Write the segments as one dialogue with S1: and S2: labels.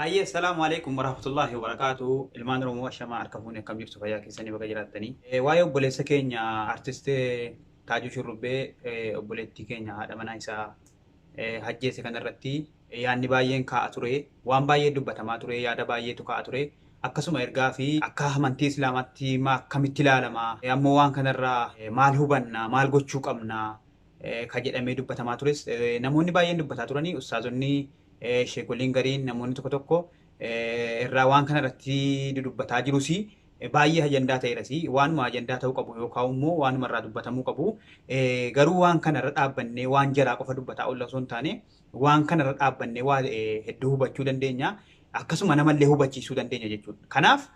S1: Ayyee salaamu alaikum warahmatullahi wabarakatuh. Ilmaan Oromoo ashamaa harka fuunee akkam jirtu fayyaa keessanii bakka jiraattanii. Waa'ee obboleessa keenya artistee Taajuu Shurrubbee obboleettii keenya haadha manaa isaa hajjeesse kanarratti yaadni baay'een ka'aa ture. Waan baay'ee dubbatamaa ture. Yaada baay'eetu ka'aa ture. Akkasuma ergaa fi akka amantii Islaamaatti akkamitti ilaalama? Ammoo waan kanarraa maal hubanna? Maal gochuu qabna? Ka jedhamee dubbatamaa tures. Namoonni baay'een dubbataa turanii ustaazonni sheekoliin gariin namoonni tokko tokko irraa waan kanarratti dubbataa jirus baay'ee ajandaa ta'eerasi waanuma ajandaa ta'uu qabu yookaan immoo waanuma irraa dubbatamuu qabu garuu waan kanarra dhaabbannee waan jalaa qofa dubbataa oolla osoo hin taane waan kanarra dhaabbannee waa hedduu hubachuu dandeenya akkasuma namallee hubachiisuu dandeenya jechuudha. Kanaaf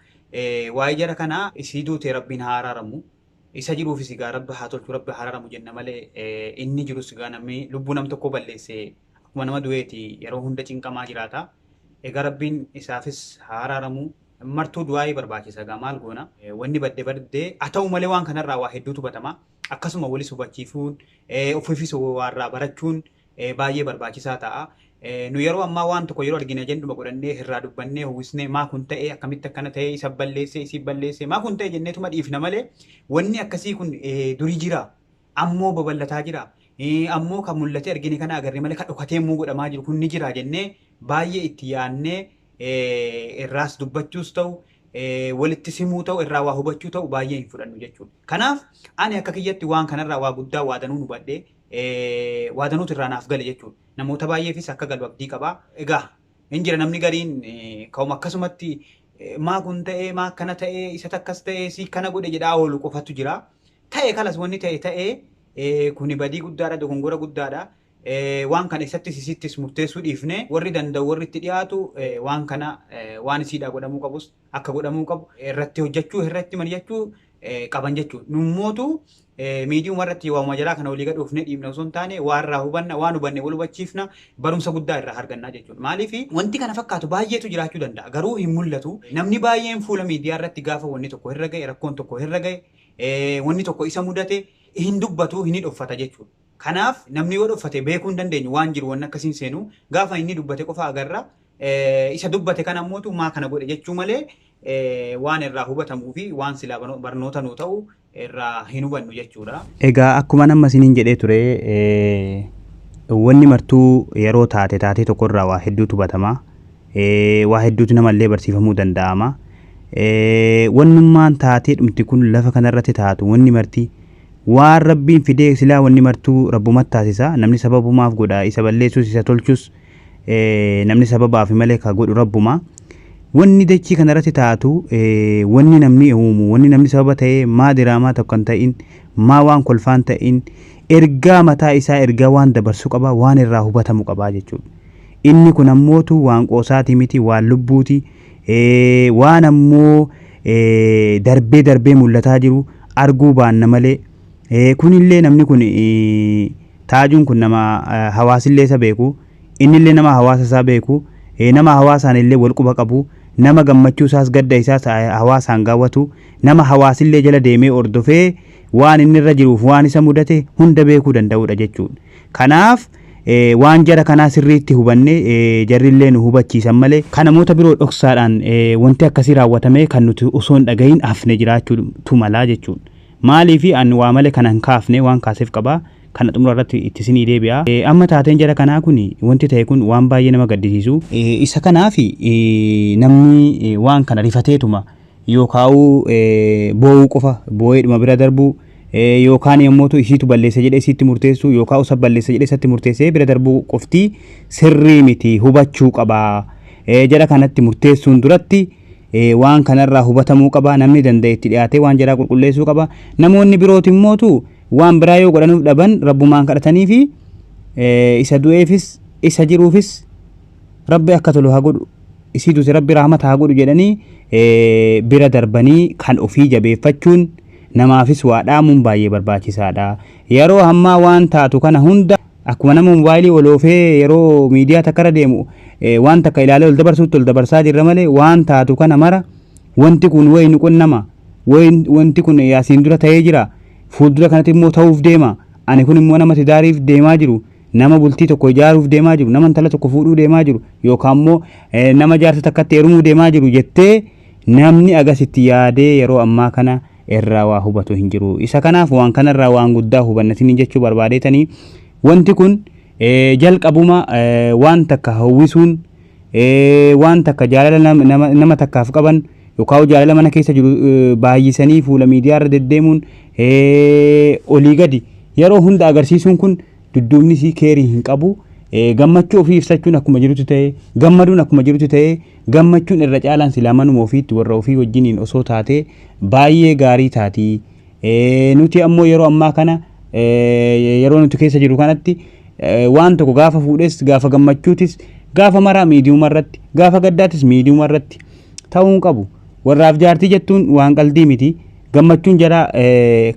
S1: waa'ee jara kanaa isii duutee rabbiin haa araaramu isa jiruufis egaa rabbi haa tolchu rabbi haa araaramu jenna malee inni jirus egaa namni lubbuu nam tokko balleessee akkuma nama du'eeti yeroo hunda cinqamaa jiraata. Egaa rabbiin isaafis haa araaramu martuu du'aa barbaachisa egaa maal goona wanni baddee haa ta'u malee waan kanarraa waa hedduutu batama akkasuma walis hubachiisuun ofiifis waarraa barachuun baay'ee barbaachisaa ta'a. Nu yeroo ammaa waan tokko yeroo argina jennuma godhannee irraa dubbannee hawwisnee maa kun ta'e akkamitti akkana ta'e isa balleessee isii balleessee maa kun ta'e jenneetuma dhiifna malee wanni akkasii kun durii jira ammoo babal'ataa jira. Ammoo kan mul'ate argine kana agarre malee kan dhokatee immoo godhamaa jiru kun ni jira jennee baay'ee itti yaadnee irraas dubbachuus ta'u walitti simuu ta'u irraa waa hubachuu ta'u baay'ee hin fudhannu jechuudha. Kanaaf ani akka kiyyatti waan kanarraa waa guddaa waadanuu nu badhee waadanuutu irraa naaf gale jechuudha. Namoota baay'eefis akka galu abdii qabaa. Egaa hin jira namni gariin ka'uma akkasumatti maa kun ta'ee maa akkana ta'ee isa takkas ta'ee si kana godhe jedhaa oolu qofatu jira. Ta'ee kalas wanni ta'ee kuni badii guddaadha dogongora guddaadha. Waan kana isattis isittis murteessuu dhiifne warri danda'u warri itti dhiyaatu waan kana waan isiidhaa godhamuu qabus akka godhamuu qabu irratti hojjechuu irratti mari'achuu qaban jechuudha. Nummootu miidiyuma irratti waamuma jalaa kana olii gadhuufne dhiibna osoo hin taane waarraa hubanna waan hubanne wal hubachiifna barumsa guddaa irraa argannaa jechuudha. Maaliif wanti kana fakkaatu baay'eetu jiraachuu danda'a garuu hin mul'atu. Namni baay'een fuula miidiyaa irratti gaafa wanni tokko irra ga'e rakkoon tokko irra ga'e wanni tokko isa mudate hin dubbatu hin dhoffata jechuudha. Kanaaf namni yoo dhoffate beekuu hin dandeenyu waan jiru waan akkasiin seenu gaafa inni dubbate qofa agarra isa dubbate kana ammootu maa kana godhe jechuu malee waan irraa hubatamuu fi waan silaa barnoota nuu ta'u irraa hin hubannu jechuudha.
S2: Egaa akkuma nama isiniin jedhee ture wanni martuu yeroo taate tokkorraa waa hedduutu hubatama. Waa hedduutu namallee barsiifamuu danda'ama. Wannummaan taatee dhumti kun lafa kanarratti taatu wanni martii waan rabbiin fidee silaa wanni martuu rabbumatti taasisa namni sababumaaf godha isa balleessus isa tolchus namni sababaaf malee ka godhu rabbuma wanni dachii kanarratti taatu wanni namni uumu wanni namni sababa ta'ee maa diraamaa tokko hin ta'in maa waan kolfaan ta'in ergaa mataa isaa ergaa waan dabarsuu qaba waan irraa hubatamu qaba jechuudha. Inni kun ammootu waan qoosaati miti waan lubbuuti waan ammoo darbee mul'ataa jiru arguu baanna malee kunillee namni kun Taajuun kun nama hawaasillee isa beeku innillee nama hawaasa isaa beeku nama hawaasaan illee wal quba qabu nama gammachuu isaas gadda isaas hawaasaan gaawwatu nama hawaasillee jala deemee ordofee waan inni irra jiruuf waan isa mudate hunda beekuu danda'udha jechuudha. Kanaaf waan jara kanaa sirriitti hubanne jarrillee nu hubachiisan malee kan namoota biroo dhoksaadhaan wanti akkasii raawwatame kan nuti osoo hin dhagahin hafne jiraachuu malaa jechuudha. Maaliif an waa malee kan hin kaafne waan kaaseef qaba kana xumura irratti itti isinii deebi'a. Amma taateen jara kanaa kun wanti ta'e kun waan baay'ee nama gaddisiisu. Isa kanaaf namni waan kana rifateetuma yookaan boo'uu qofa boo'eedhuma bira darbuu yookaan yommuutu isiitu balleessa jedhee isiitti murteessu yookaan usa balleessa jedhee isatti murteessee bira darbuu qofti sirrii miti hubachuu qaba. Jara kanatti murteessuun duratti waan kanarraa hubatamuu qaba namni danda'e itti dhiyaatee waan jaraa qulqulleessuu qaba. Namoonni birooti immootu waan biraa yoo godhanuuf dhaban rabbumaan kadhatanii fi isa du'eefis isa jiruufis rabbi akka tolu haa godhu isiitus rabbi rahmata haa godhu jedhanii bira darbanii kan ofii jabeeffachuun namaafis waa dhaamuun baay'ee barbaachisaadha. Yeroo ammaa waan taatu kana hunda akkuma nama moobaayilii oloofee yeroo miidiyaa takkarra deemu waan takka ilaalee ol dabarsuutti ol dabarsaa jirra malee waan taatu kana mara wanti kun wayi nu qunnama wanti kun yaasiin dura ta'ee jira fuuldura kanatti immoo ta'uuf deema ani kun immoo nama tidaariif deemaa jiru nama bultii tokko ijaaruuf deemaa jiru, nama intala tokko fuudhuu deemaa jiru yookaan immoo nama jaarsa takkatti heerumuu deemaa jiru jettee namni agasitti yaadee yeroo ammaa kana irraa waa hubatu hin jiru. Isa kanaaf waan kanarraa waan guddaa hubannatiin jechuu barbaadeetanii wanti kun jalqabuma waan takka hawwisuun waan takka jaalala nama takkaaf qaban yookaan jaalala mana keessa jiru baay'isanii fuula miidiyaa irra deddeemuun olii gadi yeroo hunda agarsiisuun kun dudduubni si keerii hin qabu. Gammachuu ofii ibsachuun akkuma jirutti ta'e gammaduun akkuma jirutti ta'e gammachuun irra caalaan silaa manuma ofiitti warra ofii wajjiniin osoo taate baay'ee gaarii taati. Nuti ammoo yeroo ammaa kana yeroo nuti keessa jiru kanatti waan tokko gaafa fuudhes gaafa gammachuutis gaafa maraa miidiyuma irratti gaafa gaddaatis miidiyuma irratti ta'uu qabu. Warraaf jaartii jettuun waan qaldii miti. Gammachuun jara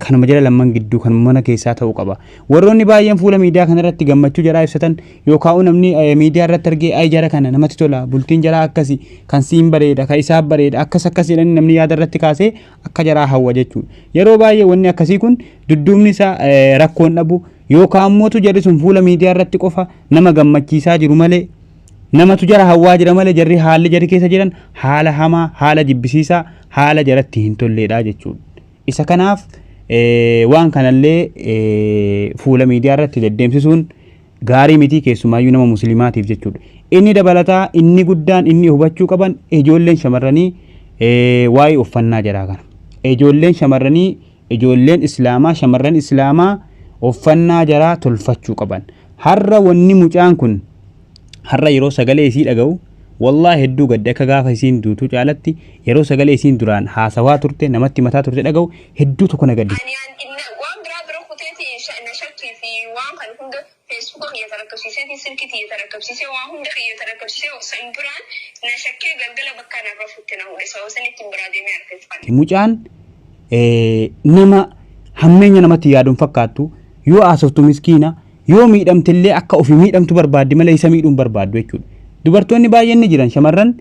S2: kanuma jala lamman gidduu kan mana keessaa ta'uu qaba. Warroonni baay'een fuula miidiyaa kanarratti gammachuu jaraa ibsatan yookaan namni miidiyaa irratti argee ay jara kana namatti tola bultiin jaraa akkasi kan siin bareeda kan isaaf bareeda akkas jedhanii namni yaada irratti kaasee akka jaraa hawwa jechuudha. Yeroo baay'ee wanni akkasii kun dudduubni isaa rakkoon dhabu yookaan mootu jarri sun fuula miidiyaa irratti qofa nama gammachiisaa jiru malee namatu jara hawwaa jira malee jarri haalli jarri keessa jiran haala hamaa haala jibbisiisaa haala jaratti hin tolleedha jechuudha. Isa kanaaf waan kanallee fuula miidiyaa irratti deddeemsisuun gaarii miti keessumaayyuu nama musliimaatiif jechuudha. Inni dabalataa inni guddaan inni hubachuu qaban ijoolleen shamarranii waa'ee uffannaa jaraa kana. Ijoolleen shamarranii ijoolleen islaamaa shamarran islaamaa uffannaa jaraa tolfachuu qaban. Har'a wanni mucaan kun har'a yeroo sagalee isii dhaga'u wallahi hedduu gadda akka gaafa isiin duutuu caalatti yeroo sagalee isiin duraan haasawaa turte namatti mataa turte dhaga'u hedduu tokko na gaddisa.
S3: Waan biraa bira kuteeti na shakkii fi waan kan hunda feesbuuka kiyya tarakkabsiisee fi silkii kiyya tarakkabsiisee waan hunda kiyya tarakkabsiisee san duraan na shakkee galgala bakka narra futte na hude sababa sanitti biraa deemee argachifate.
S2: Mucaan nama hammeenya namatti yaaduun fakkaattu yoo haasoftu miskiina yoo miidhamtillee akka ofii miidhamtu barbaaddi malee isa miidhuun barbaaddu jechuudha. Dubartoonni baay'een ni jiran shamarran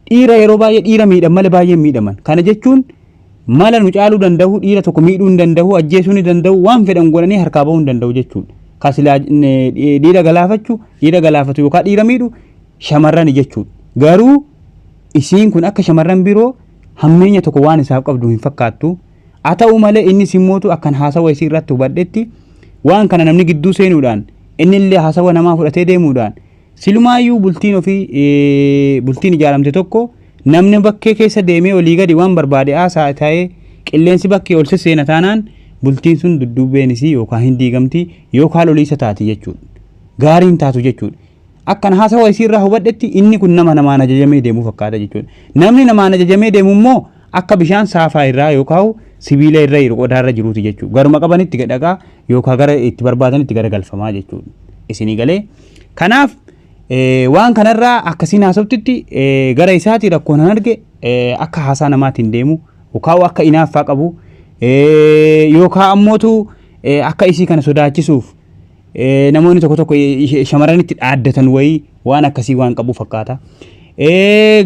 S2: dhiira yeroo baay'ee dhiira miidhan malee baay'een miidhaman. Kana jechuun mala nu caaluu danda'u dhiira tokko miidhuu hin danda'u ajjeesuu ni danda'u waan fedhan godhanii harkaa bahuu hin danda'u jechuudha. Kasilaa dhiira galaafatu yookaan dhiira miidhu shamarran jechuudha. Garuu isiin kun akka shamarran biroo hammeenya tokko waan isaaf qabdu hin fakkaattu. Haa ta'u malee inni simmootu akkan haasawa isii irratti hubadhetti waan kana namni gidduu seenuudhaan inni illee haasawa namaa fudhatee deemuudhaan silumaayyuu bultiin ofii bultiin ijaaramte tokko namni bakkee keessa deemee olii gadi waan barbaade haasaa ta'ee qilleensi bakkee ol sesseena taanaan bultiin sun dudduubeen isii yookaan hin diigamti yookaan loliisa taati jechuudha. Gaariin taatu jechuudha. Akkan haasawa isii irraa hubadhetti inni kun nama namaan ajajamee deemuu fakkaata jechuudha. Namni namaan ajajamee deemu immoo akka bishaan saafaa irraa yookaan sibiila irra qodaa irra jiruuti jechuudha. Garuma qabanitti gadhagaa yookaan gara itti barbaadanitti garagalfamaa jechuudha. Isinii galee kanaaf waan kanarraa akkasiin haasoftitti gara isaati rakkoon hin arge akka haasaa namaatiin deemu yookaan akka inaaffaa qabu yookaan ammootu akka isii kana sodaachisuuf namoonni tokko tokko shamarranitti dhaaddatan wayii waan akkasii waan qabu fakkaata.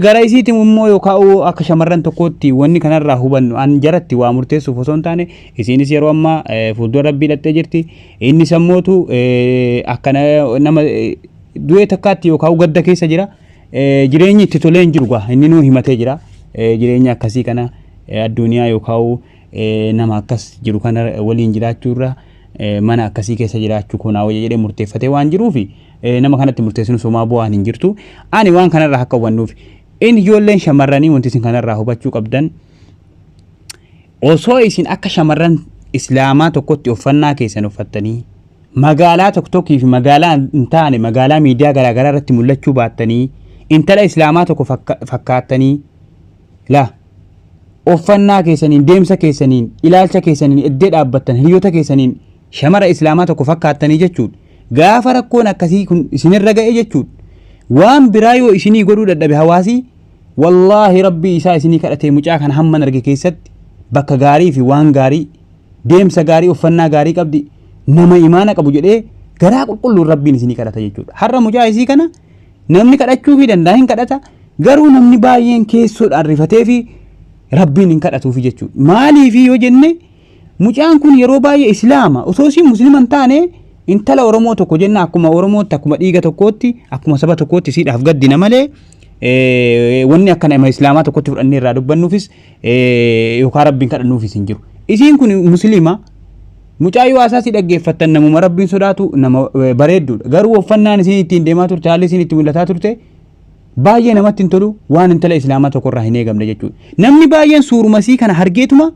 S2: Gara isiitiin immoo yookaan akka shamarran tokkotti wanni kanarraa hubannu an jaratti waa murteessuuf osoo hin taane isiinis yeroo ammaa fuuldura rabbii dhattee jirti inni sammootu akkana nama du'ee takkaatti yookaan gadda keessa jira jireenyi itti tolee hin jiru gaa inni nuu himatee jira jireenya akkasii kana addunyaa yookaan nama akkas jiru kana waliin jiraachuurra mana akkasii keessa jiraachuu kunaa wayya jedhee murteeffatee waan jiruufi nama kanatti murteessinu somaa bu'aan hin jirtu ani waan kanarraa akka hubannuuf inni ijoolleen shamarranii wanti isin kanarraa hubachuu qabdan osoo isin akka shamarran islaamaa tokkotti uffannaa keessan uffattanii magaalaa tokkotti fi magaalaa hin taane magaalaa miidiyaa garaagaraa irratti mul'achuu baattanii intala islaamaa tokko fakkaattanii la uffannaa keessaniin deemsa keessaniin ilaalcha keessaniin iddee dhaabbattan hiriyoota keessaniin shamara islaamaa tokko fakkaattanii jechuudha. Gaafa rakkoon akkasii kun isinirra ga'e jechuudha. Waan biraa yoo isinii godhuu dadhabe hawaasii wallaahi rabbii isaa isinii kadhatee mucaa kan hamman arge keessatti bakka gaarii fi waan gaarii deemsa gaarii uffannaa gaarii qabdi nama imaana qabu jedhee garaa qulqulluun rabbiin isinii kadhata jechuudha. Har'a mucaa isii kana namni kadhachuu fi danda'a hin kadhata garuu namni baay'een keessoodhaan rifatee fi rabbiin hin kadhatuufi jechuudha. Maaliif yoo jenne mucaan kun yeroo baay'ee islaama osoo isin musliman taane intala Oromoo tokko jenna akkuma Oromootti akkuma dhiiga tokkootti akkuma saba tokkootti siidhaaf gaddina malee wanni akkana nama islaamaa tokkotti fudhannee irraa dubbannuufis yookaan rabbiin kadhannuufis hin jiru. Isiin kun musliima mucaayyoo asaasii dhaggeeffattan namuma rabbiin sodaatu nama bareedduudha. Garuu uffannaan isiin ittiin deemaa turte haalli isiin itti mul'ataa turte baay'ee namatti hin tolu waan intala islaamaa tokkorraa hin eegamne jechuudha. Namni baay'een suurumasii kana hargeetuma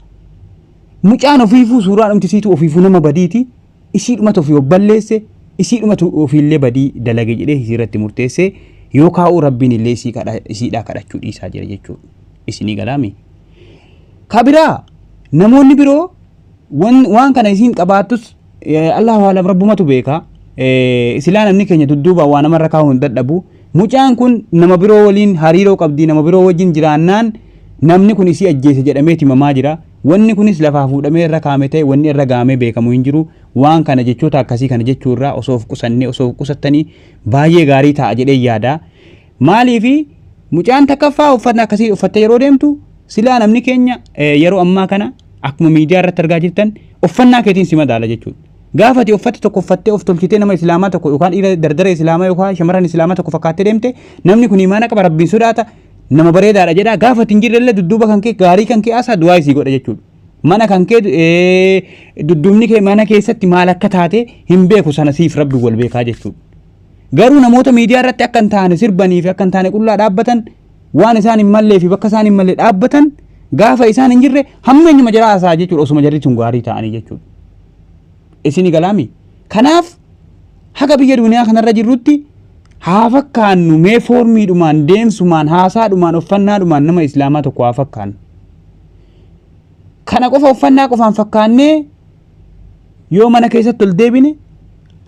S2: mucaan ofiifuu suuraa dhumtisiitu ofiifuu nama badiiti. Isiidhumatu ofii balleesse isiidhumatu ofiillee badii dalage jedhee isiirratti murteesse yoo kaa'u rabbiin illee isiidhaa kadhachuu dhiisaa jira jechuudha. Isinii galaami. Kabiraa namoonni biroo waan kana isiin qabaattus Allahu a'lam rabbumatu beeka. Silaa namni keenya dudduuba waan namarra kaa'u hin dadhabu. Mucaan kun nama biroo waliin hariiroo qabdi nama biroo wajjin jiraannaan namni kun isii ajjeese jedhamee himamaa jira. Wanni kunis lafaa fuudhamee irra kaa'ame ta'e wanni irra gaamee beekamu hin jiru. Waan kana jechoota akkasii kana jechuurraa osoo of qusannee osoo qusattanii baay'ee gaarii ta'a jedhee yaada. Maaliifi mucaan takkaffaa uffata akkasii uffattee yeroo deemtu silaa namni keenya yeroo ammaa kana akkuma miidiyaa irratti argaa jirtan uffannaa keetiin si madaala jechuudha. Gaafati uffata tokko uffattee of tolchitee nama islaamaa tokko yookaan dhiira dardara islaamaa yookaan shamarran islaamaa tokko fakkaattee deemte namni kun imaana qaba rabbiin sodaata nama bareedaadha jedha. Gaafati hin jirrellee dudduuba kan kee gaarii kan kee asaa du'aa isii godha jechuudha. Mana kan kee dudduubni kee mana keessatti maal akka taate hin beeku sana siif rabbi wal beekaa jechuudha. Garuu namoota miidiyaa irratti akka hin taane sirbanii fi akka hin taane qullaa dhaabbatan waan isaan hin mallee fi bakka isaan hin malle dhaabbatan gaafa isaan hin jirre hammeenyuma jira asaa jechuudha osuma jarri sun gaarii ta'anii jechuudha. Isinii galaami. Kanaaf haga biyya duniyaa kanarra jirrutti haa fakkaannu mee foormiidhumaan deemsumaan haasaadhumaan uffannaadhumaan nama islaamaa tokko haa fakkaannu. Kana qofa uffannaa qofaan fakkaannee yoo mana keessatti ol deebine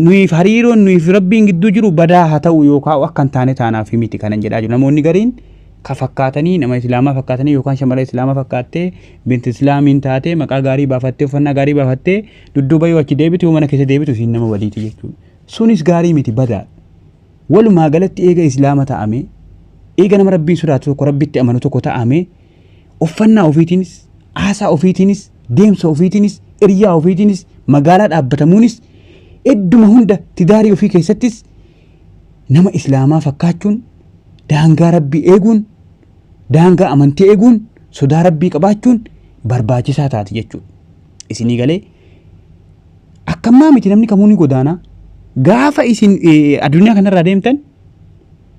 S2: nuyiif hariiroon nuyiif rabbiin gidduu jiru badaa haa ta'u yookaan akka hin taane taanaaf miti kanan jedhaa jiru. Namoonni gariin ka fakkaatanii nama islaamaa fakkaatanii yookaan shamara islaamaa fakkaattee binti islaamiin taatee maqaa gaarii baafattee uffannaa gaarii baafattee dudduuba yoo achi deebitu yoo mana keessa deebitu isiin nama waliiti jechuudha. Sunis gaarii miti badaadha. Walumaa galatti eega islaama ta'ame eega nama rabbiin sodaatu tokko rabbitti amanu tokko ta'ame uffannaa ofiitiinis haasaa ofiitiinis deemsa ofiitiinis hiriyaa ofiitiinis magaalaa dhaabbatamuunis idduma hunda tidaarii ofii keessattis nama islaamaa fakkaachuun daangaa rabbii eeguun daangaa amantii eeguun sodaa rabbii qabaachuun barbaachisaa taati jechuudha. Isinii galee akkammaa miti namni kamuu ni godaana. Gaafa isin addunyaa kanarraa deemtan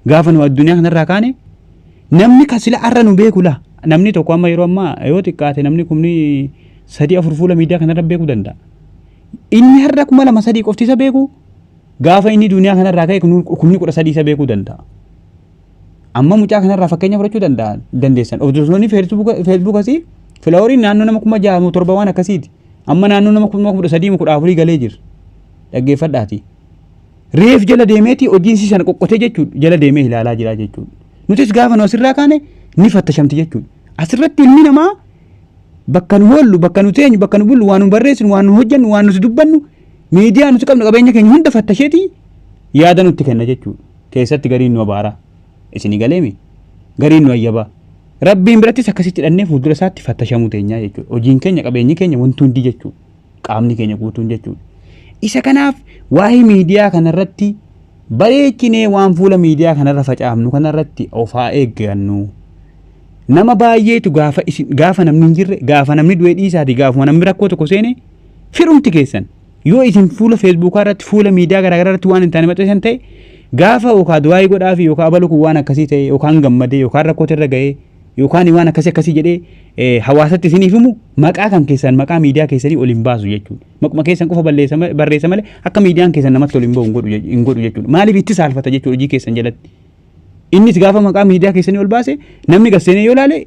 S2: gaafa nu addunyaa kanarraa kaane namni kasila arra nu beeku la namni tokko amma yeroo ammaa yoo xiqqaate namni kumni 3-4 fuula miidiyaa kanarra beekuu danda'a. Inni har'a 2-3 qofti isa beeku gaafa inni duniyaa kanarraa ka'e kumni 13 isa beekuu danda'a. Amma mucaa kanarraa fakkeenya fudhachuu dandeessan. Ofiisoonni feesbuuk asii filaaworiin naannoo nama 6,700 waan akkasiiti. Amma naannoo nama 13,14 galee jira. Dhaggeeffadhaati. Reef jala deemeeti hojiinsi sana qoqqotee jechuudha. Jala deemee ilaalaa jira jechuudha. Nutis gaafa nu asirraa kaane ni fattashamti jechuudha. Asirratti ilmi namaa bakka nu hoollu, bakka nu teenyu, bakka nu bullu, waan nu barreessinu, waan nu hojjennu, waan nuti dubbannu miidiyaa nuti qabnu qabeenya keenya hunda fattasheeti yaada nutti kenna jechuudha. Keessatti gariin nu abaara. Isinii galeemi gariin nu ayyaba. Rabbiin birattis akkasitti hidhannee fuuldura isaatti fattashamuu teenyaa jechuudha. Hojiin keenya qabeenyi keenya wanti hundi jechuudha. Qaamni keenya guutuun jechuudha. Isa kanaaf waa'ee miidiyaa kanarratti bareechinee waan fuula miidiyaa kanarra facaafnu kanarratti ofaa eeggannu. Nama baay'eetu gaafa namni hin jirre gaafa namni du'ee dhiisaati gaafuma namni rakkoo tokko seene firumti keessan yoo isin fuula feesbuukaa irratti fuula miidiyaa garaagaraa irratti waan hin taane maxxansan ta'e gaafa yookaan du'aa godhaa fi yookaan abalu kun waan akkasii ta'e yookaan gammadee yookaan rakkoo irra ga'ee yookaan waan akkasii jedhee hawaasatti isiniif himu maqaa kan keessan maqaa miidiyaa keessanii ol hin baasu jechuudha. Maquma keessan qofa barreessa malee akka miidiyaan keessan namatti ol hin bahu hin godhu jechuudha. Maaliif itti saalfata jechuudha hojii keessan jalatti. Innis gaafa maqaa miidiyaa keessanii ol baase namni garseenee yoo ilaale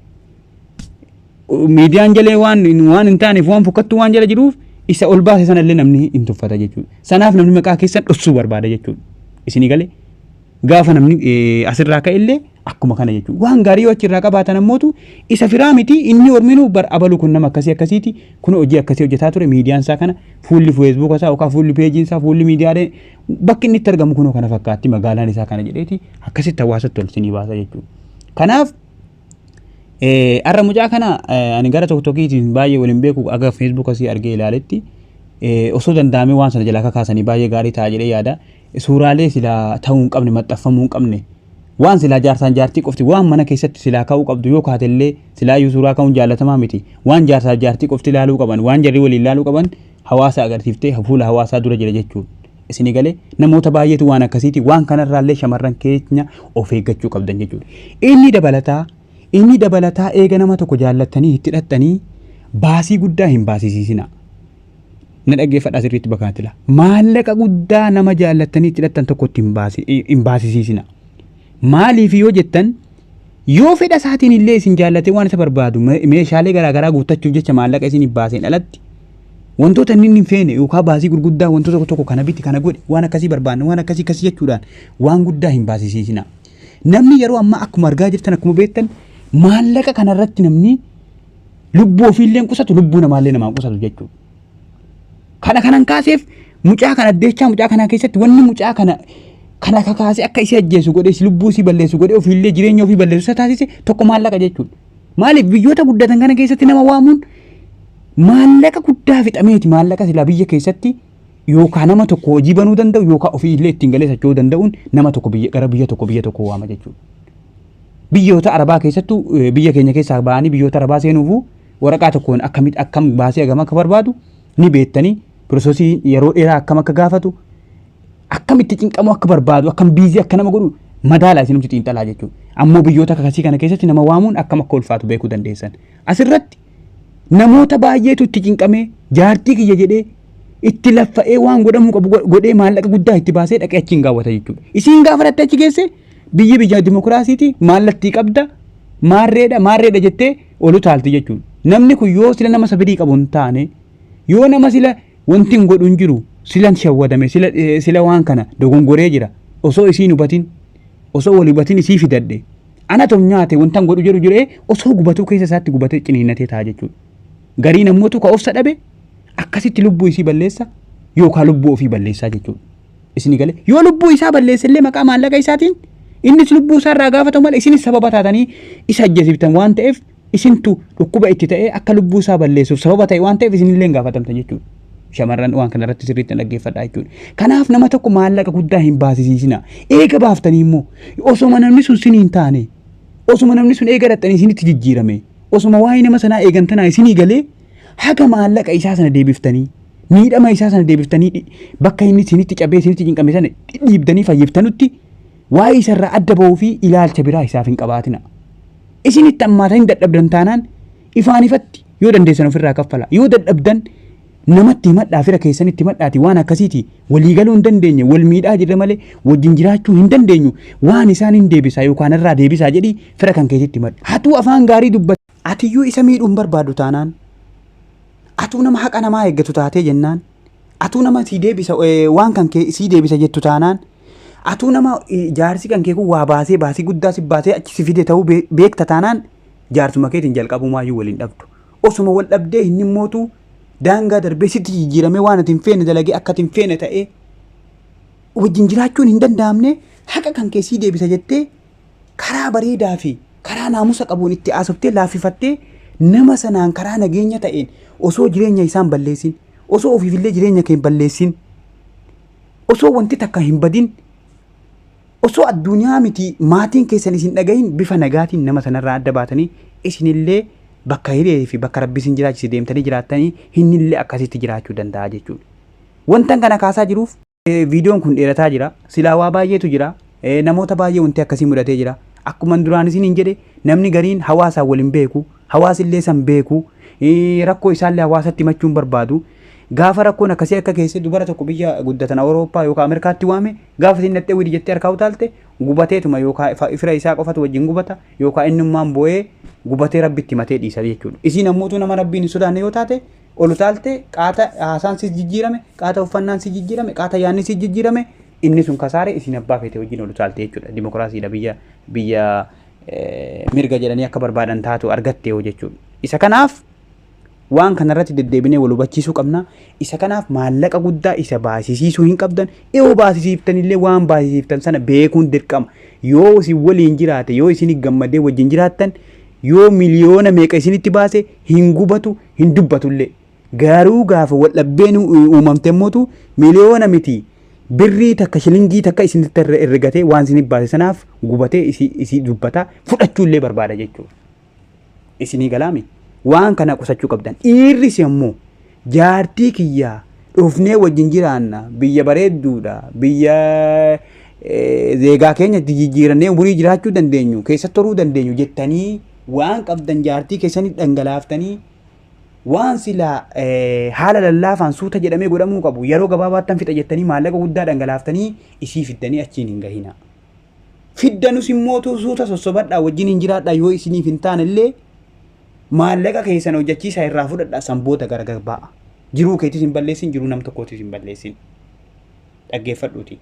S2: miidiyaan jalee waan hin taaneef waan fokkattuu waan jala jiruuf isa ol baase sanallee namni hin tuffata jechuudha. Sanaaf namni maqaa keessan dhoksuu barbaada jechuudha. Isinii galee gaafa namni asirraa ka'e illee akkuma kana jechuudha. Waan gaarii yoo achirraa qabaatan ammootu isa firaa miti inni orminuu abalu kun nama akkasiiti kun hojii akkasii hojjetaa ture miidiyaan isaa kana fuulli feesbuuk isaa yookaan fuulli peejiin isaa fuulli miidiyaalee bakki inni itti argamu kunoo kana fakkaatti magaalaan isaa kana jedheeti akkasitti hawaasatti ol sinii baasa jechuudha. Kanaaf har'a mucaa kana ani gara tokko tokkiitiin baay'ee waliin beeku aga feesbuuk asii argee ilaaletti osoo danda'amee waan sana jalaa kakaasanii baay'ee gaarii ta'a jedhee yaada. Suuraalee silaa ta'uu hin qabne maxxanfamuu hin qabne waan silaa jaarsaan jaartii qofti waan mana keessatti silaa ka'uu qabdu yoo kaatellee silaa iyyuu suuraa ka'uun jaalatamaa miti. Waan jaarsaa jaartii qofti ilaaluu qaban waan jarri waliin ilaaluu qaban hawaasa agarsiiftee fuula hawaasaa dura jira jechuudha. Isin galee namoota baay'eetu waan akkasiiti waan kanarraallee shamarran keenya of eeggachuu qabdan jechuudha. Inni dabalataa eega nama tokko jaallattanii itti hidhattanii baasii guddaa hin baasisiisina. Na dhaggeeffadhaa sirriitti bakaatila. Maallaqa guddaa nama jaallattanii itti hidhattan tokkotti hin baasisiisina. Maaliif yoo jettan yoo fedha isaatiin illee isin jaallatee waan isa barbaadu meeshaalee garaagaraa guuttachuuf jecha maallaqa isin hin baaseen alatti wantoota inni hin feene yookaan baasii gurguddaa wantoota tokko kana biti kana godhe waan akkasii barbaanne waan akkasii jechuudhaan waan guddaa hin baasisiisina. Namni yeroo ammaa akkuma argaa jirtan akkuma beektan maallaqa kanarratti namni lubbuu ofiillee qusatu lubbuu namaallee namaan qusatu jechuudha. Kanan kaaseef mucaa kana addeechaa mucaa kanaa keessatti wanni mucaa kana kakaasee akka isii ajjeesu godhee lubbuu isii balleessu godhee ofiillee jireenya ofii balleessu isa taasise tokko maallaqa jechuudha. Maaliif biyyoota guddatan kana keessatti nama waamuun maallaqa guddaa fixameeti maallaqa silaa biyya keessatti yookaan nama tokko hojii banuu danda'u yookaan ofiillee ittiin galee socho'uu danda'uun nama tokko gara biyya tokko waama jechuudha. Biyyoota Arabaa keessattuu biyya keenya keessaa ba'anii biyyoota Arabaa seenuufuu waraqaa tokkoon akkam baasee hagam akka barbaadu ni beektanii piroosesii yeroo dheeraa akkam akka gaafatu akkamitti cinqamu akka barbaadu akkam biizii akka nama godhu madaalaa isin umti xiinxalaa jechuudha. Ammoo biyyoota akkasii kana keessatti nama waamuun akkam akka ulfaatu beekuu dandeessan. Asirratti namoota baay'eetu itti cinqamee jaartii kiyya jedhee itti laffa'ee waan godhamuu qabu godhee maallaqa guddaa itti baasee dhaqee achiin gaawwata jechuudha. Isiin gaafa dhatte achi geesse biyya dimokiraasiiti maallattii qabda maarreedha jettee olu taalti jechuudha. Namni kun yoo sila nama sabirii qabu hin taane yoo nama sila wanti hin godhu hin jiru sila shawwadame sila waan kana dogongoree jira osoo isiin hubatin osoo wal hubatin isii fidadhe ana tom nyaate wanta godhu jiru jiree osoo gubatuu keessa isaatti gubatee ciniinnatee ta'a jechuudha. Garii namoota ka ofsa dhabe akkasitti lubbuu isii balleessa yookaan lubbuu ofii balleessaa jechuudha. Isin galee yoo lubbuu isaa balleessellee maqaa maallaqa isaatiin innis lubbuu isaa irraa gaafatamu malee isinis sababa taatanii isa ajjeesiftan waan ta'eef isintu dhukkuba itti ta'ee akka lubbuu isaa balleessuuf sababa ta'e waan ta'eef isinillee gaafatamta jechuudha. Shamarran waan kanarratti sirriitti dhaggeeffadhaa jechuudha. Kanaaf nama tokko maallaqa guddaa hin baasisiisina. Eega baaftanii immoo osoma namni sun isin hin taane osoma namni sun eega dhattanii isinitti jijjiirame osoma waa'ee nama sanaa eegantanaa isinii galee haga maallaqa isaa sana deebiftanii miidhama isaa sana deebiftanii bakka inni isinitti cabee isinitti cinqame sana dhiibdanii fayyiftanutti waa'ee isarraa adda ba'uu fi ilaalcha biraa isaaf hin qabaatina. Isinitti ammaatanii dadhabdan taanaan ifaan ifatti yoo dandeessan ofirraa kaffala yoo dadhabdan namatti himadhaa fira keessanitti himadhaati waan akkasiiti walii galuu hin dandeenye wal miidhaa jirre malee wajjin jiraachuu hin dandeenyu waan isaan hin deebisaa yookaan irraa deebisaa jedhii fira kan keessatti himadhu. Hatuu afaan gaarii dubbata atiyyuu isa miidhuun barbaadu taanaan atuu nama haqa namaa eeggatu taatee jennaan atuu nama sii deebisa waan kan kee sii deebisa jettu taanaan atuu nama jaarsi kan kee kun waa baasii guddaa si baasee achi si fide ta'uu beekta taanaan jaarsuma keetiin jalqabumaayyuu waliin dhabdu osuma wal dhabdee hin himmootu daangaa darbee sitti jijjiiramee waan ati hin feene dalagee akka ati hin feene ta'ee wajjin jiraachuun hin danda'amne haqa kan kee sii deebisa jettee karaa bareedaa fi karaa naamusa qabuun itti haasoftee laaffifattee nama sanaan karaa nageenya ta'een osoo jireenya isaan balleessin osoo ofiifillee jireenya kee balleessin osoo wanti takka hin badin osoo addunyaa miti maatiin keessan isin dhagahin bifa nagaatiin nama sanarraa adda baatanii isinillee bakka hiree fi bakka rabbi isin jiraachise deemtanii jiraattanii hinnillee akkasitti jiraachuu danda'a jechuudha. Wantan kana kaasaa jiruuf viidiyoon kun dheerataa jira. Silaa waa baay'eetu jira. Namoota baay'ee wanti akkasii mudatee jira. Akkuma duraan isin hin jedhe namni gariin hawaasaan waliin beeku hawaasillee san beeku rakkoo isaallee hawaasatti himachuun barbaadu. Gaafa rakkoon akkasii akka keessee dubara tokko biyya guddatan Awurooppaa yookaan Ameerikaatti waame gaafa isin dhattee widi jettee harkaa utaalte gubateetuma yookaan fira isaa qofatu wajjin gubata yookaan innummaan boo'ee gubatee rabbitti matee dhiisa jechuudha. Isiin ammoo nama rabbiin hin sodaanne yoo taate ol utaalte qaata haasaan si jijjiirame qaata uffannaan si jijjiirame qaata yaanni si jijjiirame inni sun kasaare isiin abbaa feete wajjin ol utaalte jechuudha. Dimokiraasiidha biyya mirga jedhanii akka barbaadan taatu argatte yoo jechuudha. Isa kanaaf waan kanarratti deddeebinee wal hubachiisuu qabna. Isa kanaaf maallaqa guddaa isa baasisiisuu hin qabdan. Yoo baasisiiftanillee waan baasisiiftan sana beekuun dirqama. Yoo isin waliin jiraate yoo isin gammadee wajjin jiraattan yoo miliyoona meeqa isinitti baase hin gubatu hin dubbatullee. Garuu gaafa wal dhabbeen uumamte mootu miliyoona miti birrii takka shilingii takka isinitti herregatee waan isin baase sanaaf gubatee isii dubbata fudhachuullee barbaada jechuudha. Isinii galaami waan kana qusachuu qabdan. Dhiirris immoo jaartii kiyyaa dhufnee wajjin jiraanna biyya bareedduudha biyya zeegaa keenya jijjiirannee umurii jiraachuu dandeenyu keessatti horuu dandeenyu jettanii waan qabdan jaartii keessanii dhangalaaftanii waan sila haala lallaafaan suuta jedhamee godhamuu qabu yeroo gabaabaattan fixa jettanii maallaqa guddaa dhangalaaftanii isii fiddanii achiin hin gahina. Fiddanus immoo suuta sossobadhaa wajjin hin jiraadhaa yoo isiniif hin taane illee maallaqa keessan hojjechiisaa irraa fudhadhaa sanboota gargar ba'a. Jiruu keetis hin balleessin jiruu nam tokkootis hin balleessin. Dhaggeeffadhuuti.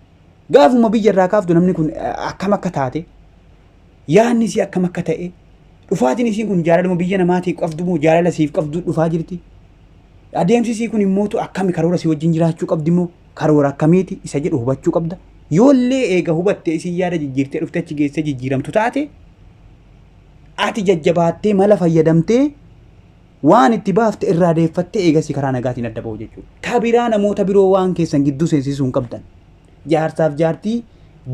S2: Gaafuma biyya irraa kaaftu namni kun akkam akka taate yaadni isii akkam akka ta'e dhufaatiin isii kun jaalaluma biyya namaatiif qabdu moo jaalala siif qabdu dhufaa jirti. Adeemsi isii kun immoo akkami karoora si wajjin jiraachuu qabdi moo karoora akkamiiti isa jedhu hubachuu qabda. Yoollee eega hubatte isii yaada jijjiirtee dhufte achi geessee jijjiiramtu taate ati jajjabaattee mala fayyadamtee waan itti baafte irraa deeffattee eegasii karaa nagaatiin adda ba'u jechuudha. Kabiraa namoota biroo waan keessan gidduu seensisuu hin qabdan. Jaarsaaf jaartii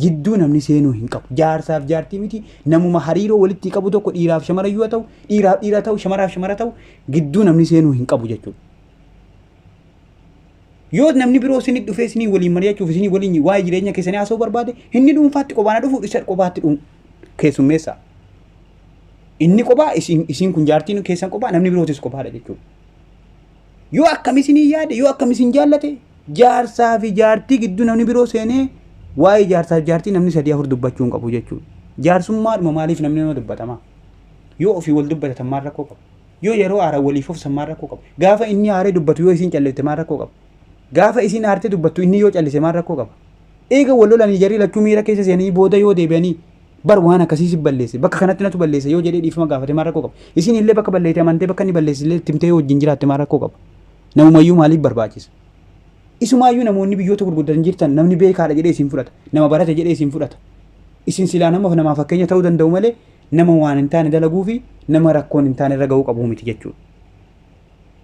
S2: gidduu namni seenuu hin qabu. Jaarsaaf jaartii miti namuma hariiroo walitti qabu tokko dhiiraaf shamara yoo ta'u dhiiraaf dhiira ta'u shamaraaf shamara ta'u gidduu namni seenuu hin qabu jechuudha. Yoo namni biroo isin dhufee isin waliin mari'achuuf isin waliin waa'ee jireenya keessanii haasa'uu barbaade inni dhuunfaatti qophaana dhufu isa qophaatti keessummeessa. Inni qophaa isin kun jaartiin keessan qophaa namni birootis qophaadha jechuudha. Yoo akkam isin yaade yoo akkam isin jaallate jaarsaa fi jaartii gidduu namni biroo seenee waa'ee jaarsaa fi jaartii namni 3-4 dubbachuu hin qabu jechuudha. Jaarsummaadhuma maaliif namni nama dubbatama? Yoo ofii wal dubbatan maal rakkoo qabu? Yoo yeroo aara waliif of maal rakkoo qabu? Gaafa inni aaree dubbatu yoo isin callifte maal rakkoo qabu? Gaafa isin aartee dubbattu inni yoo callise maal rakkoo qaba? Eega wal lolanii jarii lachuu miira keessa seenanii booda yoo deebi'anii bar waan akkasii si balleesse bakka kanatti natu balleesse yoo jedhee dhiifama gaafate maal rakkoo qaba? Isin illee bakka balleete amantee bakka inni balleesse illee timtee wajjin jiraatte maal rakkoo qaba? Namumayyuu maaliif barbaachisa? Isumaayyuu namoonni biyyoota gurguddatan jirtan namni beekaadha jedhee isin fudhata. Nama barate jedhee isin fudhata. Isin silaa namaaf fakkeenya ta'uu danda'u malee nama waan hin taane dalaguu fi nama rakkoon hin taane irra ga'uu qabu miti jechuudha.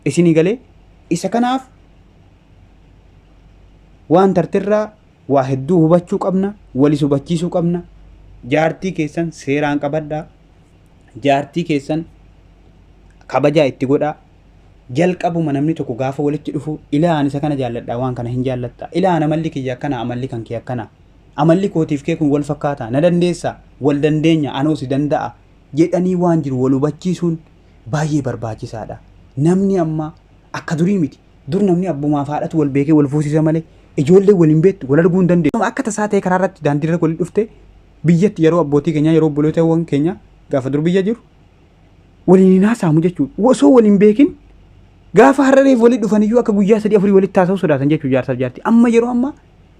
S2: Isinii galee isa kanaaf waan tartirraa waa hedduu hubachuu qabna, walis hubachiisuu qabna. Jaartii keessan seeraan qabadhaa. Jaartii keessan kabajaa itti godhaa. Jalqabuma namni tokko gaafa walitti dhufu ilaan isa kana jaalladhaa waan kana hin jaallatta. Ilaan amalli kiyya akkana amalli kan kee akkana. Amalli kootiif kee kun wal fakkaata na dandeessa wal dandeenya anoos danda'a jedhanii waan jiru wal hubachiisuun baay'ee barbaachisaadha. Namni amma akka durii miti. Dur namni abbumaaf haadhatu wal beekee wal fuusisa malee ijoollee waliin beektu wal arguu hin dandeessu. Akka tasaa ta'e karaa irratti daandii irra waliin dhufte biyyatti yeroo abbootii keenyaa yeroo obbolootawwan keenya gaafa dur biyya jiru waliin hin haasa'amu jechuudha. Osoo waliin beekin gaafa harreef waliin dhufaniyyuu akka guyyaa 3-4 walitti haasa'u sodaatan jechuudha jaarsaaf jaartii. Amma yeroo ammaa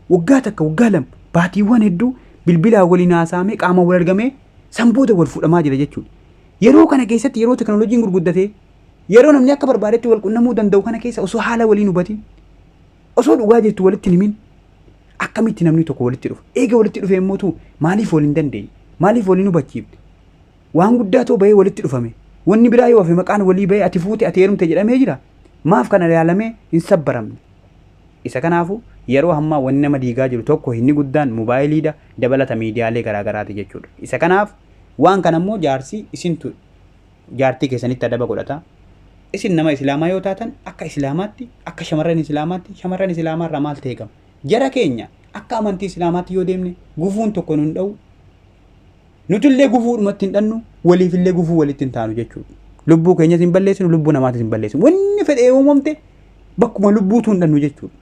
S2: waggaa takka waggaa lama baatiiwwan hedduu bilbilaa waliin haasa'amee qaama wal argamee sanboota wal fuudhamaa jira jechuudha. Yeroo kana keessatti yeroo teknooloojiin gurguddatee yeroo namni akka barbaadetti wal qunnamuu danda'u kana keessa osoo haala waliin hubatiin osoo dhugaa jettu walitti himin akkamitti namni tokko walitti dhufa? Eega walitti dhufee immoo maaliif waliin dandeenye? Maaliif waliin hubachiifte? Waan guddaa ta'u bahee walitti dhufame. Wanni biraa yoo hafe maqaan walii bahee ati fuute ati heerumte jedhamee jira. Maaf kana yaalamee hin sabbaramne. Isa kanaafu yeroo hammaa wanni nama diigaa jiru tokko inni guddaan moobaayiliidha dabalata miidiyaalee garaagaraati jechuudha. Isa kanaaf waan kana immoo jaarsi isintu jaartii keessanitti adaba godhata. Isin nama islaamaa yoo taatan akka islaamaatti akka shamarran islaamaa irraa maal ta'e qaba? Jara keenya akka amantii islaamaatti yoo deemne gufuun tokko nu hin dha'u. Nutullee gufuudhumatti hin dhannu waliifillee gufuu walitti hin taanu jechuudha. Lubbuu keenyas hin balleessinu lubbuu namaatis hin balleessinu. Wanni fedhee uumamte bakkuma lubbuutu hin dhannu jechuudha.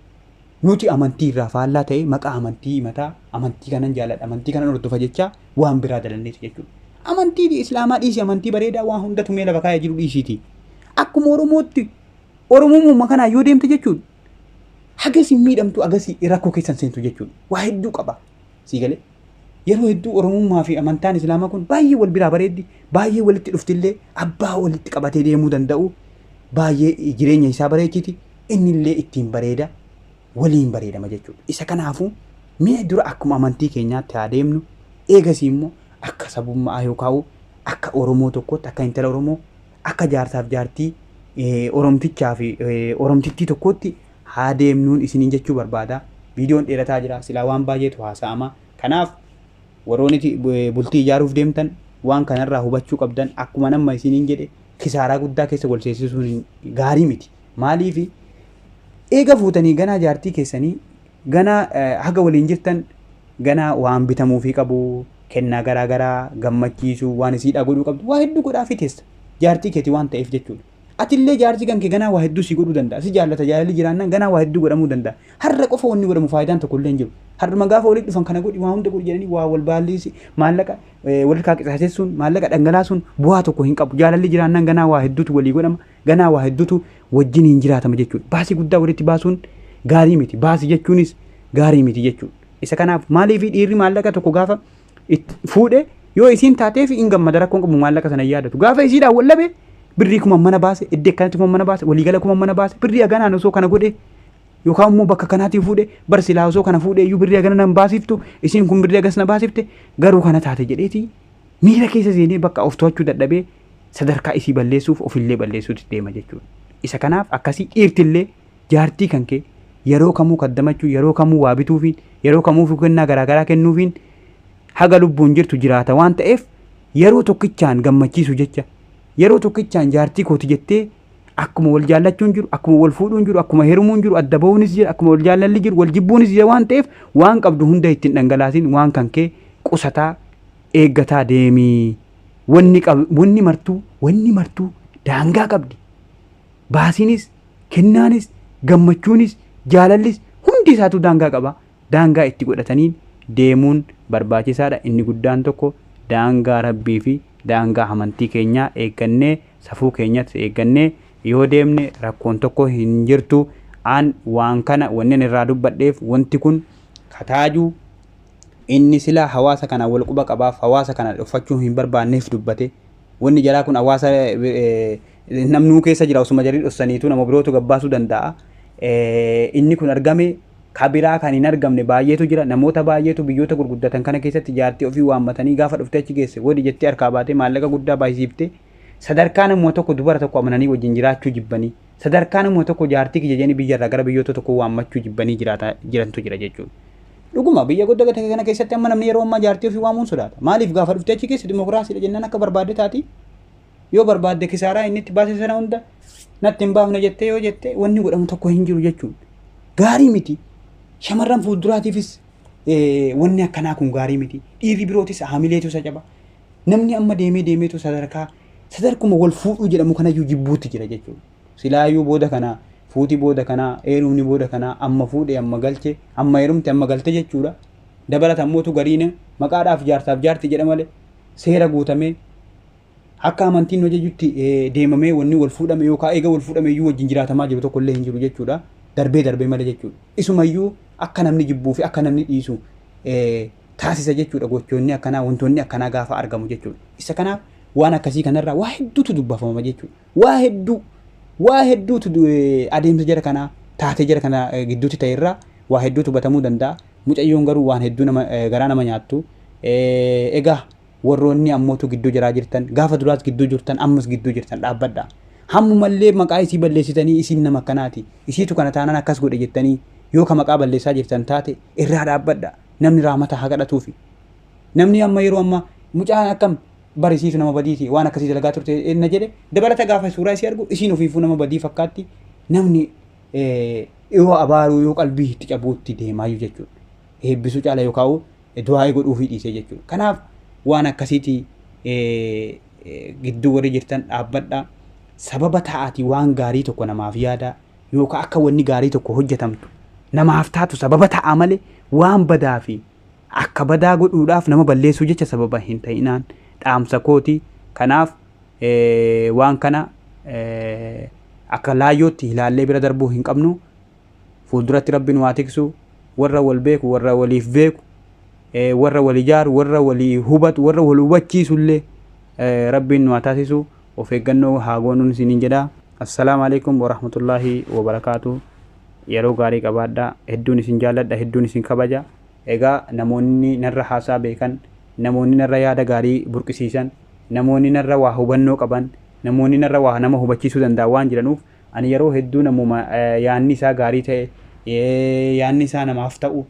S2: Nuti amantii irraa faallaa ta'e maqaa amantii mataa amantii kanan jaaladha amantii kanan hordofa jechaa waan biraa dalanneeti jechuudha. Amantii islaamaa dhiisii amantii bareedaa waan hundatu mee lafa kaa'ee jiru dhiisiiti. Akkuma Oromootti Oromummaa kanaa yoo deemte jechuudha. Hagas hin miidhamtu agas rakkoo keessan seentu jechuudha. Waa hedduu qaba. Sii galee yeroo hedduu Oromummaa fi amantaan islaamaa kun baay'ee wal biraa bareeddi baay'ee walitti dhuftillee abbaa walitti qabatee deemuu danda'u baay'ee jireenya isaa bareechiti innillee ittiin bareeda waliin bareedama jechuudha. Isa kanaafuu mee dura akkuma amantii keenyaatti haa deemnu eegasii immoo akka sabummaa yookaan akka Oromoo tokkotti akka intala Oromoo akka jaarsaaf jaartii oromtichaa fi oromtittii tokkotti haa deemnuun isiniin jechuu barbaada. Viidiyoon dheerataa jira silaa waan baay'eetu haasa'ama. Kanaaf warroonni bultii ijaaruuf deemtan waan kanarraa hubachuu qabdan akkuma nama isiniin jedhe kisaaraa guddaa keessa wal seensisuun gaarii miti. Maaliif eega fuutanii ganaa jaartii keessanii ganaa haga waliin jirtan ganaa waan bitamuufii qabu kennaa garaagaraa gammachiisuu waan isiidhaa godhuu qabdu waa hedduu godhaafi teessa jaartii keetii waan ta'eef jechuudha. Atillee jaartii kan kee ganaa waa hedduu si godhuu danda'a. Si jaallata jaalalli jiraannaan ganaa waa hedduu godhamuu danda'a. Har'a qofa wanni godhamu faayidaan tokko illee hin jiru. Har'uma gaafa walitti dhufan kana godhi waa hunda godhi jedhanii waa wal baalliisi maallaqa walirraa qixaaseessuun maallaqa dhangalaasuun bu'aa tokko hin qabu. Jaalalli jiraannaan ganaa waa hedduutu walii godhama. Ganaa waa hedduutu wajjin hin jiraatama jechuudha. Baasii guddaa walitti baasuun gaarii miti. Baasii jechuunis gaarii miti jechuudha. Isa kanaaf maaliif dhiirri maallaqa tokko gaafa fuudhee yoo isiin taateef hin gammada rakkoon qabu maallaqa sana yaadatu. Gaafa isiidhaan wallabe birrii kuma mana baase iddoo akkanatti kuma mana baase waliigala kuma mana baase birrii aganaan osoo kana godhe yookaan immoo bakka kanaatii fuudhe barsilaa osoo kana fuudhe iyyuu birrii agana nan baasiftu isiin kun birrii agas na baasifte garuu kana taate jedheeti miira keessa seenee bakka of to'achuu dadhabee sadarkaa isii balleessuuf ofillee balleessuutti deema jechuudha. Isa kanaaf akkasii dhiirtillee jaartii kan kee yeroo kamuu kaddamachuu yeroo kamuu waa bituufiin yeroo kamuu kennaa garaagaraa kennuufiin haga lubbuun jirtu jiraata waan ta'eef yeroo tokkichaan gammachiisu jecha yeroo tokkichaan jaartii kooti jettee akkuma wal jaallachuun jiru akkuma wal fuudhuun jiru akkuma herumuun jiru adda ba'uunis jira akkuma wal jaalalli jiru wal jibbuunis jira waan ta'eef waan qabdu hunda ittiin dhangalaasin waan kan kee qusataa eeggataa deemii wanni martuu daangaa qabdi baasiinis kennaanis gammachuunis jaalallis hundi isaatu daangaa qaba. Daangaa itti godhataniin deemuun barbaachisaadha. Inni guddaan tokko daangaa rabbii fi daangaa amantii keenyaa eeggannee safuu keenyatti eeggannee yoo deemne rakkoon tokko hin jirtu. Aan waan kana wanneen irraa dubbadheef wanti kun kataajuu inni silaa hawaasa kana wal quba qabaaf hawaasa kana dhuffachuu hin barbaanneef dubbate wanni jalaa kun hawaasa namnuu keessa jira osuma jarii dhossaniitu nama birootu gabbaasuu danda'a. Inni kun argame kabiraa kan hin argamne baay'eetu jira. Namoota baay'eetu biyyoota gurguddatan kana keessatti jaartii ofii waammatanii gaafa dhuftee achi geesse wadi jettee harkaa baatee maallaqa guddaa baay'isiifte sadarkaa namoota tokko dubara tokko amananii wajjin jiraachuu jibbanii sadarkaa namoota tokko jaartii kiyya jedhanii biyyarraa gara biyyoota tokko waammachuu jibbanii jirantu jira jechuudha. Dhuguma biyya guddaa kana keessatti amma namni yeroo ammaa jaartii ofii waamuun sodaata. Maaliif gaafa dhuftee achi keessa dimokiraasiidha jennaan akka barbaadde taati yoo barbaadde kisaaraa inni itti baase sana hunda natti hin baafne jettee yoo jette wanni godhamu tokko hin jiru jechuudha. Gaarii miti. Shamarran fuulduraatiifis wanni akkanaa kun gaarii miti. Dhiirri birootis haamileetu isa caba. Namni amma deemeetu sadarkuma wal fuudhuu jedhamu kanayyuu jibbuutti jira jechuudha. Silaayyuu booda kanaa fuutii booda kanaa eerumni booda kanaa amma fuudhee amma galche amma eerumte amma galte jechuudha. Dabalataan mootu gariina maqaadhaaf jaarsaaf jaarti jedha malee seera guutamee akka amantiin hojajutti deemamee wanni wal fuudhame yookaan eega wal fuudhame iyyuu wajjin jiraatamaa jiru tokko illee hin jiru jechuudha. Darbee malee jechuudha. Isumayyuu akka namni jibbuu fi akka namni dhiisu taasisa jechuudha. Gochoonni akkanaa wantoonni akkanaa gaafa argamu jechuudha. Isa kanaaf waan akkasii kanarraa waa hedduutu dubbafama jechuudha. Waa hedduutu adeemsa jara kanaa taatee jara kana gidduutti ta'erraa waa hedduutu batamuu danda'a. Mucayyoon garuu waan hedduu garaa nama nyaattu. Egaa warroonni ammootu gidduu jiraa jirtan gaafa duraas gidduu jirtan ammas gidduu jirtan dhaabbadha. Hammumallee maqaa isii balleessitanii isiin nama akkanaati. Isiitu kana taanaan akkas godhe jettanii yoo ka maqaa balleessaa jirtan taate irraa dhaabbadha. Namni raamata haa kadhatuufi. Namni amma yeroo amma mucaan akkam barisiisu nama badiiti waan akkasii dalagaa turte na jedhe dabalata gaafa suuraa isii argu isiin ofiifuu nama badii fakkaatti namni yoo abaaruu yoo qalbii itti cabuutti deemaayyuu jechuudha. Eebbisuu caala yookaan du'aa godhuufii dhiisee jechuudha. Kanaaf waan akkasiiti gidduu warri jirtan dhaabbadha. Sababa ta'aati waan gaarii tokko namaaf yaada yookaan akka wanni gaarii tokko hojjetamtu namaaf taatu sababa ta'a malee waan badaa fi akka badaa godhuudhaaf nama balleessuu jecha sababa hin ta'inaan dhaamsa kooti. Kanaaf waan kana akka laayyootti ilaallee bira darbuu hin qabnu. Fuulduratti rabbiin waa tiksu warra wal beeku warra waliif beeku warra wal ijaaru warra walii hubatu warra wal hubachiisullee rabbiin waa taasisu. Of eeggannoo haa goonuun isiniin jedha. Assalaamu alaikum warahmatullahi wabarakaatu. Yeroo gaarii qabaadha. Hedduun isin jaalladha. Hedduun isin kabaja. Egaa namoonni narra haasaa beekan, namoonni narra yaada gaarii burqisiisan, namoonni narra waa hubannoo qaban, namoonni narra waa nama hubachiisuu danda'a waan jiranuuf ani yeroo hedduu namuma yaanni isaa gaarii ta'e yaanni isaa namaaf ta'u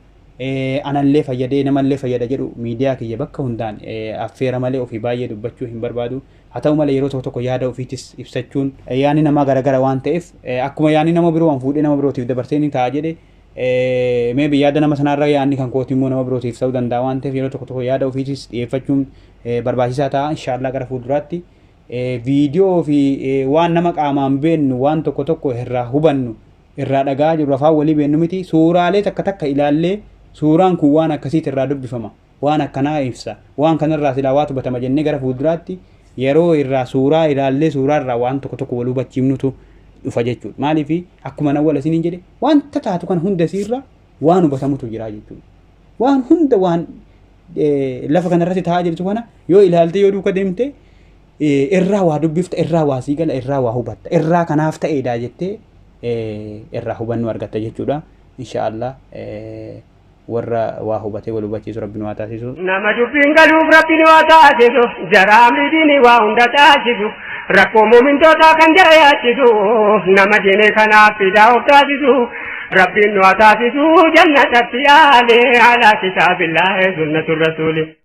S2: anallee fayyadee namallee fayyada jedhu miidiyaa kiyya bakka hundaan affeera malee ofii baay'ee dubbachuu hin barbaadu. Haa ta'u malee yeroo tokko yaada ofiitis ibsachuun yaanni namaa garagara waan ta'eef akkuma yaanni nama biroo waan fuudhee nama birootiif dabarsee ni ta'a jedhe maybe yaada nama sanarra yaanni kan kooti immoo nama birootiif ta'uu danda'a waan ta'eef yeroo tokko yaada ofiitis dhiyeeffachuun barbaachisaa ta'a inshaallah gara fuulduraatti viidiyoo fi waan nama qaamaan beennu waan tokko irraa hubannu irraa dhagaa jiru afaan walii beennu miti suuraalee takka ilaallee suuraan kun waan akkasiitti irraa dubbifama waan akkanaa ibsa waan kanarraa silaa waa tubatama jennee gara fuulduraatti yeroo irraa suuraa ilaallee suuraa irraa waan tokko wal hubachiifnutu dhufa jechuudha. Maaliif akkuma nawwala isiniin jedhe wanta taatu kan hunda siirra waan hubatamutu jira jechuudha. Waan hunda waan lafa kanarratti taa'aa jirtu kana yoo ilaalte yoo duuka deemte irraa waa dubbifta irraa waa sii gala irraa waa hubatta irraa kanaaf ta'eedha jettee irraa hubannoo argatta jechuudha. Inshaallah warra waa hubatee wal hubachiisu rabbiin waa taasisu. Nama dubbiin galuuf rabbiin waa taasisu jaraamni diinii waa hunda taasisu rakkoo muumintootaa kan jayaachisu nama diinii kanaaf fidaa of taasisu rabbiin waa taasisu jannatatti yaale ala kitaabillahi sunnatur rasuuli.